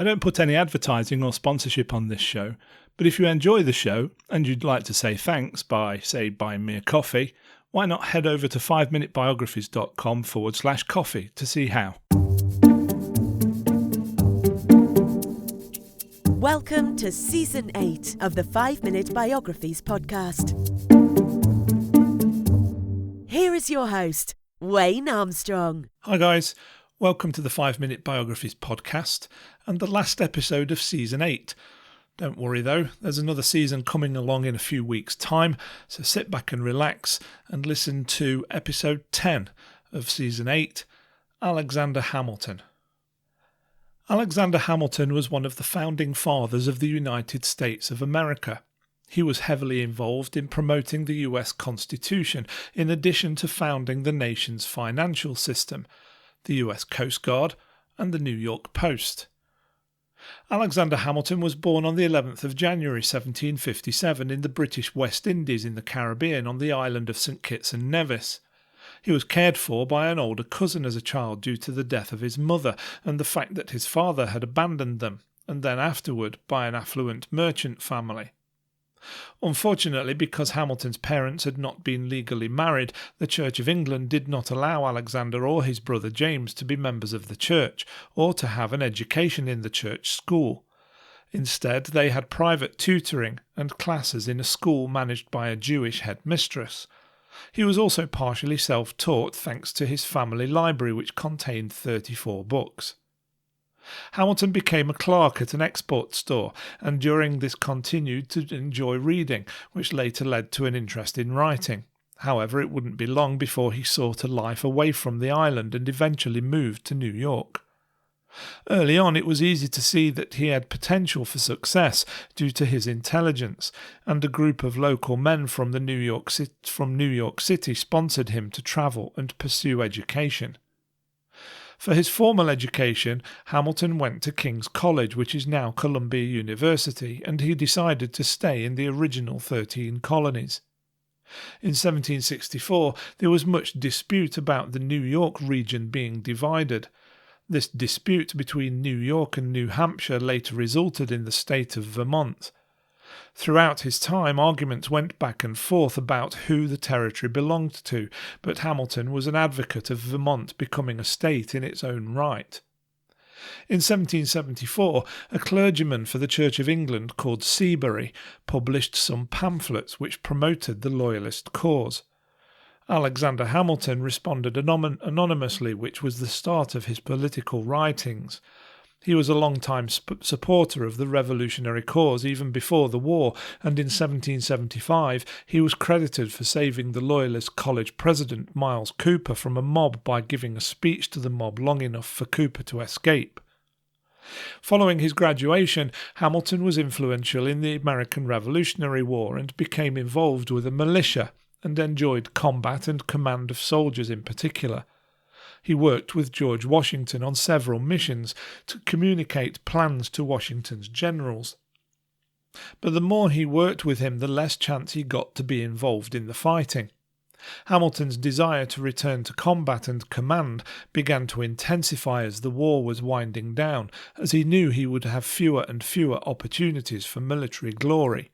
I don't put any advertising or sponsorship on this show, but if you enjoy the show and you'd like to say thanks by, say, buying me a coffee, why not head over to 5minutebiographies.com/coffee to see how. Welcome to Season 8 of the 5 Minute Biographies podcast. Here is your host, Wayne Armstrong. Hi guys, welcome to the 5 Minute Biographies podcast and the last episode of Season 8. Don't worry though, there's another season coming along in a few weeks' time, so sit back and relax and listen to episode 10 of Season 8, Alexander Hamilton. Alexander Hamilton was one of the founding fathers of the United States of America. He was heavily involved in promoting the US Constitution, in addition to founding the nation's financial system, the US Coast Guard, and the New York Post. Alexander Hamilton was born on the 11th of January 1757 in the British West Indies in the Caribbean on the island of St Kitts and Nevis. He was cared for by an older cousin as a child due to the death of his mother and the fact that his father had abandoned them, and then afterward by an affluent merchant family. Unfortunately, because Hamilton's parents had not been legally married, the Church of England did not allow Alexander or his brother James to be members of the church, or to have an education in the church school. Instead, they had private tutoring and classes in a school managed by a Jewish headmistress. He was also partially self-taught thanks to his family library, which contained 34 books. Hamilton became a clerk at an export store, and during this continued to enjoy reading, which later led to an interest in writing. However, it wouldn't be long before he sought a life away from the island and eventually moved to New York. Early on, it was easy to see that he had potential for success due to his intelligence, and a group of local men from New York City sponsored him to travel and pursue education. For his formal education, Hamilton went to King's College, which is now Columbia University, and he decided to stay in the original 13 colonies. In 1764, there was much dispute about the New York region being divided. This dispute between New York and New Hampshire later resulted in the state of Vermont. Throughout his time, arguments went back and forth about who the territory belonged to, but Hamilton was an advocate of Vermont becoming a state in its own right. In 1774, a clergyman for the Church of England called Seabury published some pamphlets which promoted the Loyalist cause. Alexander Hamilton responded anonymously, which was the start of his political writings. He was a long-time supporter of the revolutionary cause even before the war, and in 1775 he was credited for saving the Loyalist College president Miles Cooper from a mob by giving a speech to the mob long enough for Cooper to escape. Following his graduation, Hamilton was influential in the American Revolutionary War and became involved with a militia, and enjoyed combat and command of soldiers in particular. He worked with George Washington on several missions to communicate plans to Washington's generals. But the more he worked with him, the less chance he got to be involved in the fighting. Hamilton's desire to return to combat and command began to intensify as the war was winding down, as he knew he would have fewer and fewer opportunities for military glory.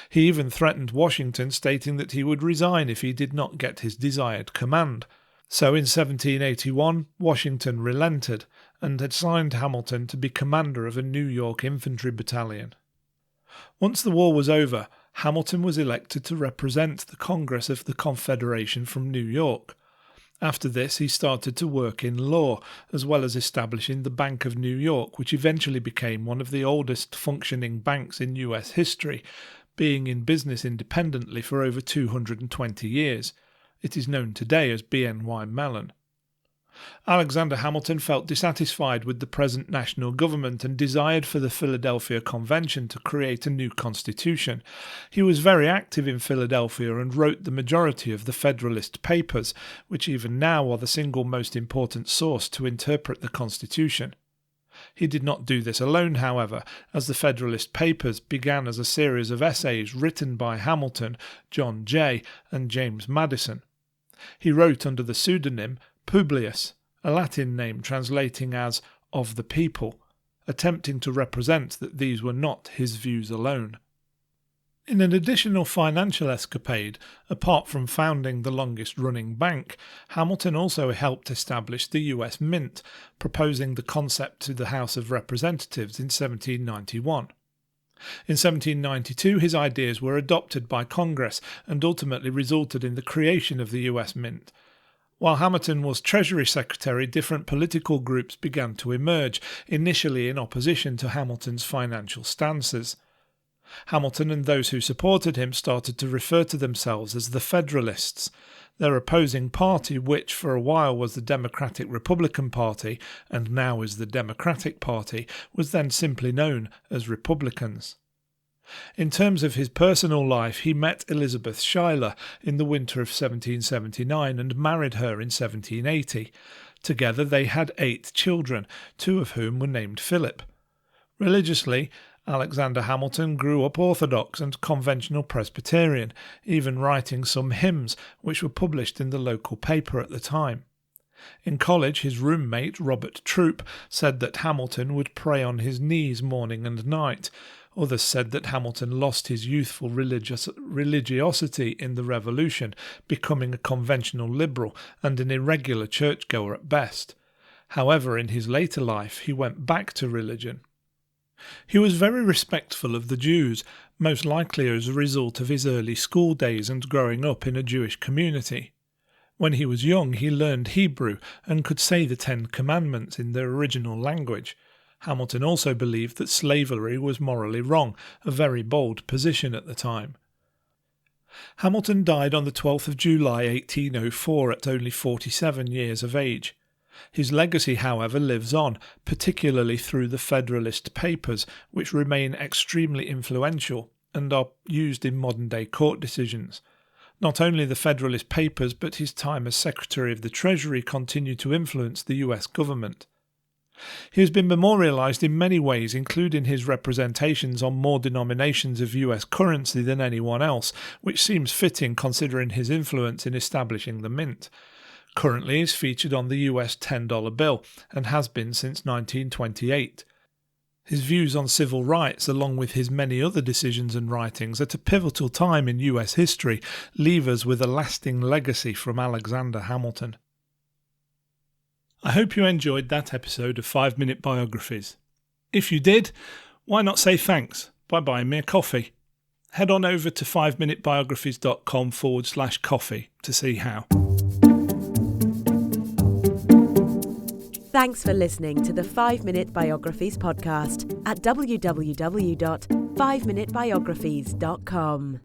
He even threatened Washington, stating that he would resign if he did not get his desired command. So in 1781, Washington relented and had signed Hamilton to be commander of a New York infantry battalion. Once the war was over, Hamilton was elected to represent the Congress of the Confederation from New York. After this, he started to work in law, as well as establishing the Bank of New York, which eventually became one of the oldest functioning banks in US history, being in business independently for over 220 years. It is known today as BNY Mellon. Alexander Hamilton felt dissatisfied with the present national government and desired for the Philadelphia Convention to create a new constitution. He was very active in Philadelphia and wrote the majority of the Federalist Papers, which even now are the single most important source to interpret the Constitution. He did not do this alone, however, as the Federalist Papers began as a series of essays written by Hamilton, John Jay, and James Madison. He wrote under the pseudonym Publius, a Latin name translating as "of the people," attempting to represent that these were not his views alone. In an additional financial escapade, apart from founding the longest-running bank, Hamilton also helped establish the US Mint, proposing the concept to the House of Representatives in 1791. In 1792, his ideas were adopted by Congress and ultimately resulted in the creation of the US Mint. While Hamilton was Treasury Secretary, different political groups began to emerge, initially in opposition to Hamilton's financial stances. Hamilton and those who supported him started to refer to themselves as the Federalists. Their opposing party, which for a while was the Democratic Republican Party and now is the Democratic Party, was then simply known as Republicans. In terms of his personal life, he met Elizabeth Schuyler in the winter of 1779 and married her in 1780. Together they had 8 children, 2 of whom were named Philip. Religiously, Alexander Hamilton grew up Orthodox and conventional Presbyterian, even writing some hymns which were published in the local paper at the time. In college, his roommate, Robert Troup, said that Hamilton would pray on his knees morning and night. Others said that Hamilton lost his youthful religiosity in the Revolution, becoming a conventional liberal and an irregular churchgoer at best. However, in his later life, he went back to religion. He was very respectful of the Jews, most likely as a result of his early school days and growing up in a Jewish community. When he was young, he learned Hebrew and could say the 10 Commandments in their original language. Hamilton also believed that slavery was morally wrong, a very bold position at the time. Hamilton died on the 12th of July 1804 at only 47 years of age. His legacy, however, lives on, particularly through the Federalist Papers, which remain extremely influential and are used in modern-day court decisions. Not only the Federalist Papers, but his time as Secretary of the Treasury continue to influence the US government. He has been memorialised in many ways, including his representations on more denominations of US currency than anyone else, which seems fitting considering his influence in establishing the mint. Currently is featured on the US $10 bill and has been since 1928. His views on civil rights, along with his many other decisions and writings at a pivotal time in US history, leave us with a lasting legacy from Alexander Hamilton. I hope you enjoyed that episode of 5 Minute Biographies. If you did, why not say thanks by buying me a coffee? Head on over to 5minutebiographies.com/coffee to see how. Thanks for listening to the 5 Minute Biographies podcast at www.5minutebiographies.com.